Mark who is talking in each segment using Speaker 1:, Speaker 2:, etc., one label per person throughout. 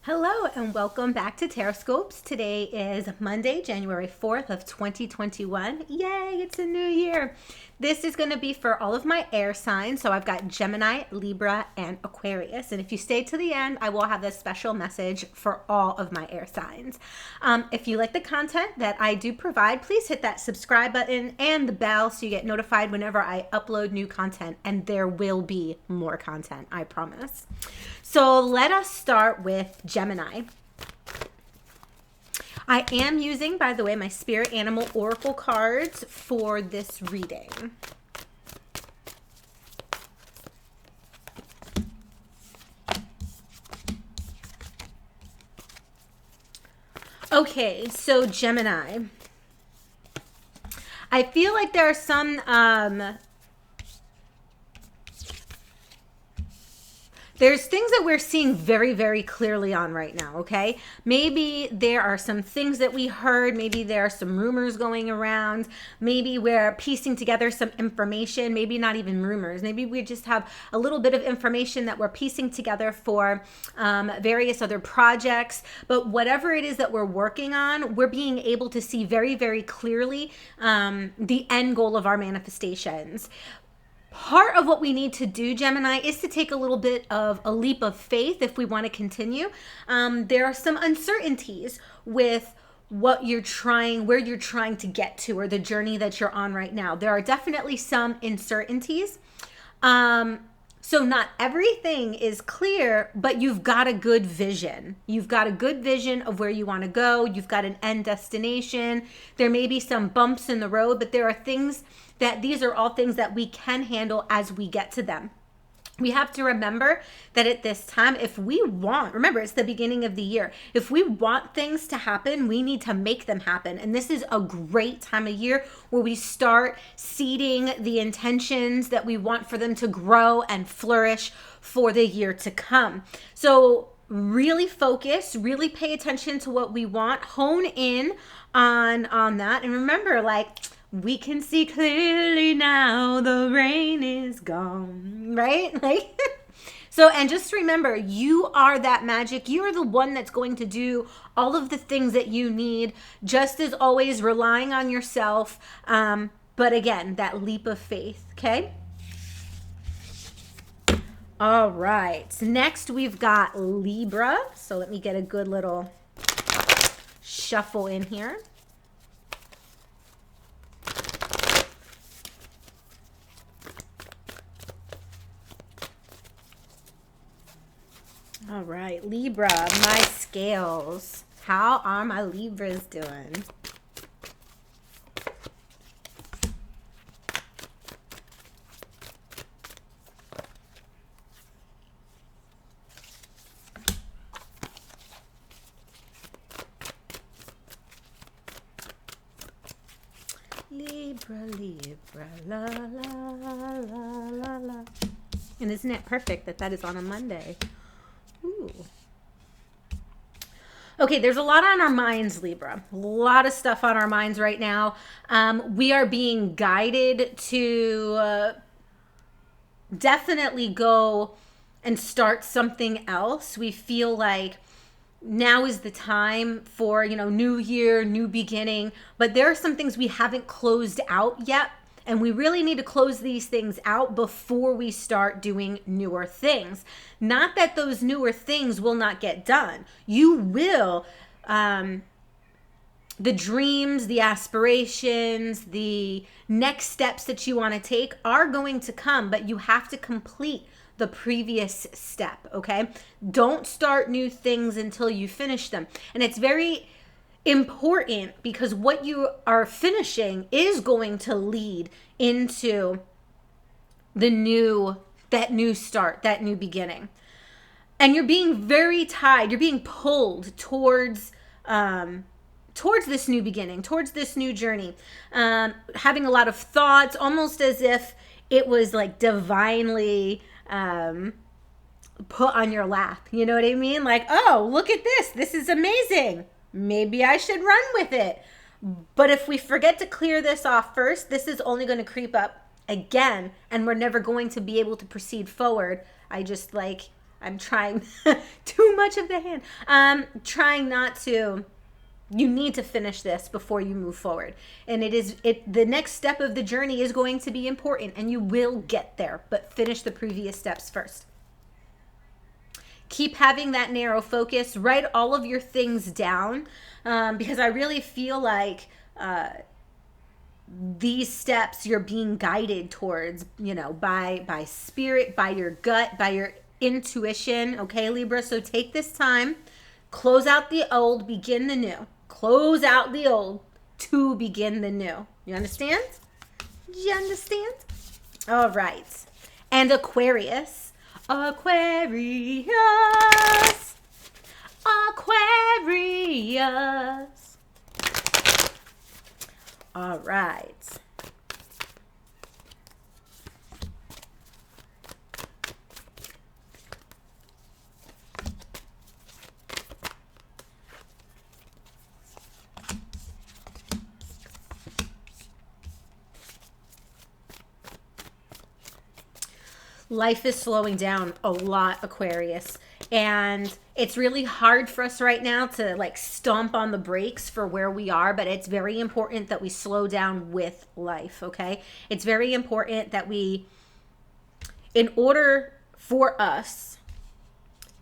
Speaker 1: Hello and welcome back to TarotScopes. Today is Monday, January 4th of 2021. Yay, it's a new year. This is going to be for all of my air signs. So I've got Gemini, Libra, and Aquarius. And if you stay to the end, I will have a special message for all of my air signs. If you like the content that I do provide, please hit that subscribe button and the bell so you get notified whenever I upload new content. And there will be more content, I promise. So let us start with Gemini. I am using, by the way, my Spirit Animal Oracle cards for this reading. Okay, so Gemini. I feel like there are some there's things that we're seeing very, very clearly on right now, okay? Maybe there are some things that we heard. Maybe there are some rumors going around. Maybe we're piecing together some information. Maybe not even rumors. Maybe we just have a little bit of information that we're piecing together for various other projects. But whatever it is that we're working on, we're being able to see very, very clearly the end goal of our manifestations. Part of what we need to do, Gemini, is to take a little bit of a leap of faith if we want to continue. There are some uncertainties with what you're trying, where you're trying to get to, or the journey that you're on right now. There are definitely some uncertainties. So not everything is clear, but you've got a good vision. You've got a good vision of where you want to go. You've got an end destination. There may be some bumps in the road, but there are things that these are all things that we can handle as we get to them. We have to remember that at this time, if we want, remember, it's the beginning of the year. If we want things to happen, we need to make them happen. And this is a great time of year where we start seeding the intentions that we want for them to grow and flourish for the year to come. So really focus, really pay attention to what we want, hone in on that. And remember, we can see clearly now, the rain is gone, right? And just remember, you are that magic. You are the one that's going to do all of the things that you need, just as always, relying on yourself. But again, that leap of faith, okay? All right, next we've got Libra. So let me get a good little shuffle in here. All right, Libra, my scales. How are my Libras doing? Libra, Libra, la, la, la, la, la. And isn't it perfect that that is on a Monday? Ooh. Okay, there's a lot on our minds, Libra. A lot of stuff on our minds right now. We are being guided to definitely go and start something else. We feel like now is the time for, new year, new beginning. But there are some things we haven't closed out yet. And we really need to close these things out before we start doing newer things. Not that those newer things will not get done. You will. The dreams, the aspirations, the next steps that you want to take are going to come, but you have to complete the previous step, okay? Don't start new things until you finish them. And it's very important because what you are finishing is going to lead into that new start, that new beginning. And you're being very tied, you're being pulled towards this new beginning, towards this new journey, having a lot of thoughts, almost as if it was like divinely put on your lap. You know what I mean? Like, oh, look at this. This is amazing. Maybe I should run with it. But if we forget to clear this off first, this is only going to creep up again, and we're never going to be able to proceed forward. I just I'm trying too much of the hand. Trying not to. You need to finish this before you move forward. And the next step of the journey is going to be important, and you will get there, but finish the previous steps first. Keep having that narrow focus. Write all of your things down, because I really feel like these steps you're being guided towards, by spirit, by your gut, by your intuition. Okay, Libra? So take this time, close out the old, begin the new. Close out the old to begin the new. You understand? You understand? All right. And Aquarius. Aquarius. Aquarius. All right. Life is slowing down a lot, Aquarius, and it's really hard for us right now to like stomp on the brakes for where we are, but it's very important that we slow down with life, okay? It's very important that in order for us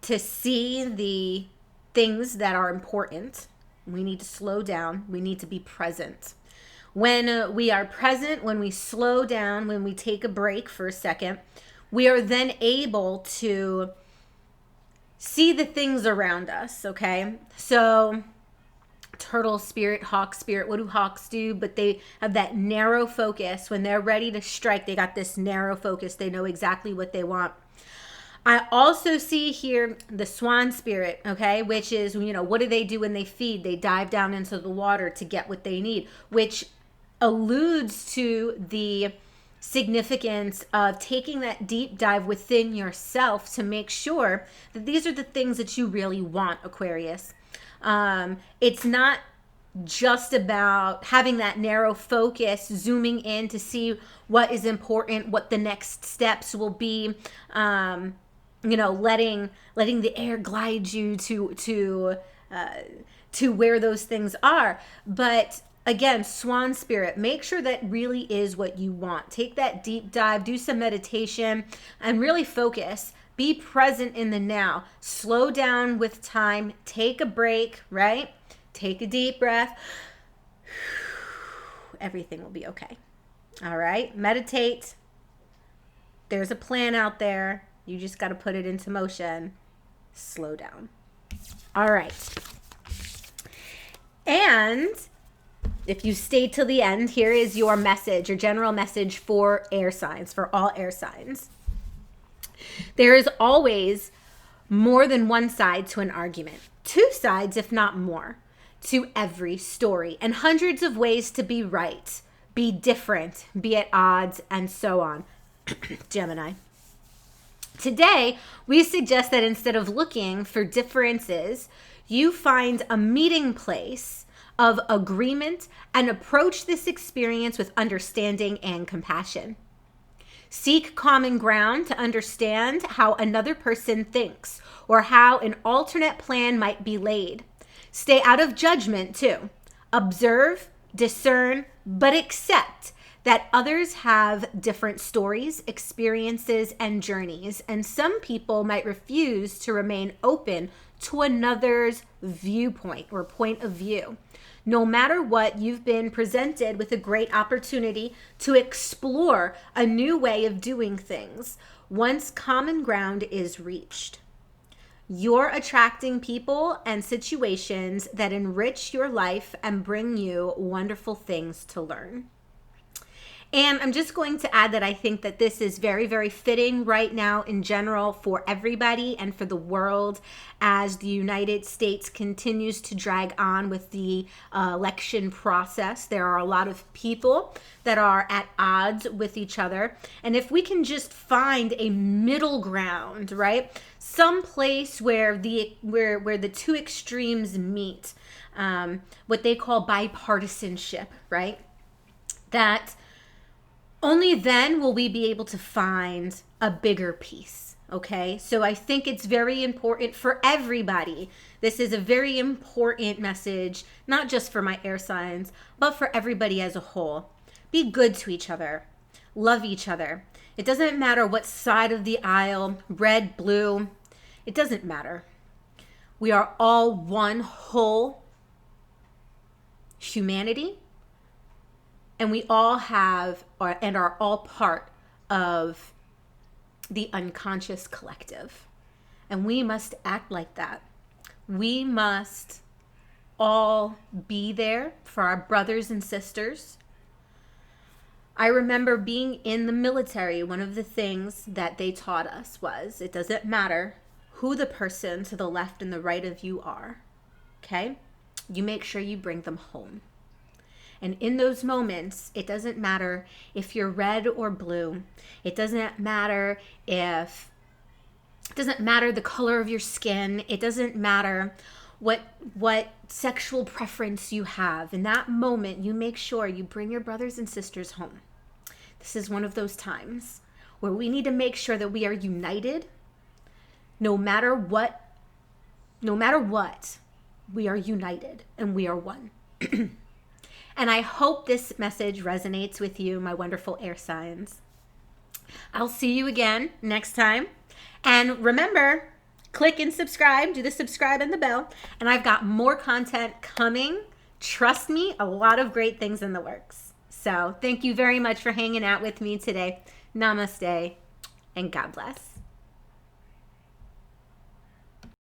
Speaker 1: to see the things that are important, we need to slow down, we need to be present. When we are present, when we slow down, when we take a break for a second, we are then able to see the things around us, okay? So turtle spirit, hawk spirit, what do hawks do? But they have that narrow focus. When they're ready to strike, they got this narrow focus. They know exactly what they want. I also see here the swan spirit, okay, which is, what do they do when they feed? They dive down into the water to get what they need, which alludes to the significance of taking that deep dive within yourself to make sure that these are the things that you really want, Aquarius. It's not just about having that narrow focus, zooming in to see what is important, what the next steps will be, letting the air glide you to where those things are. But again, swan spirit, make sure that really is what you want. Take that deep dive, do some meditation, and really focus. Be present in the now. Slow down with time. Take a break, right? Take a deep breath. Everything will be okay. All right? Meditate. There's a plan out there. You just got to put it into motion. Slow down. All right. And if you stay till the end, here is your message, your general message for air signs, for all air signs. There is always more than one side to an argument, two sides, if not more, to every story, and hundreds of ways to be right, be different, be at odds, and so on. Gemini. Today, we suggest that instead of looking for differences, you find a meeting place of agreement and approach this experience with understanding and compassion. Seek common ground to understand how another person thinks or how an alternate plan might be laid. Stay out of judgment too. Observe, discern, but accept that others have different stories, experiences, and journeys, and some people might refuse to remain open to another's viewpoint or point of view. No matter what, you've been presented with a great opportunity to explore a new way of doing things once common ground is reached. You're attracting people and situations that enrich your life and bring you wonderful things to learn. And I'm just going to add that I think that this is very, very fitting right now in general for everybody and for the world as the United States continues to drag on with the election process. There are a lot of people that are at odds with each other. And if we can just find a middle ground, right? Some place where the two extremes meet, what they call bipartisanship, right? That only then will we be able to find a bigger peace, Okay, so I think it's very important for everybody. This is a very important message, not just for my air signs, but for everybody as a whole. Be good to each other. Love each other. It doesn't matter what side of the aisle, red, blue, it doesn't matter. We are all one whole humanity, and we all have and are all part of the unconscious collective. And we must act like that. We must all be there for our brothers and sisters. I remember being in the military. One of the things that they taught us was it doesn't matter who the person to the left and the right of you are. Okay? You make sure you bring them home. And in those moments, it doesn't matter if you're red or blue. It doesn't matter the color of your skin. It doesn't matter what sexual preference you have. In that moment, you make sure you bring your brothers and sisters home. This is one of those times where we need to make sure that we are united. No matter what, we are united and we are one. And I hope this message resonates with you, my wonderful air signs. I'll see you again next time. And remember, click and subscribe, do the subscribe and the bell. And I've got more content coming. Trust me, a lot of great things in the works. So thank you very much for hanging out with me today. Namaste and God bless.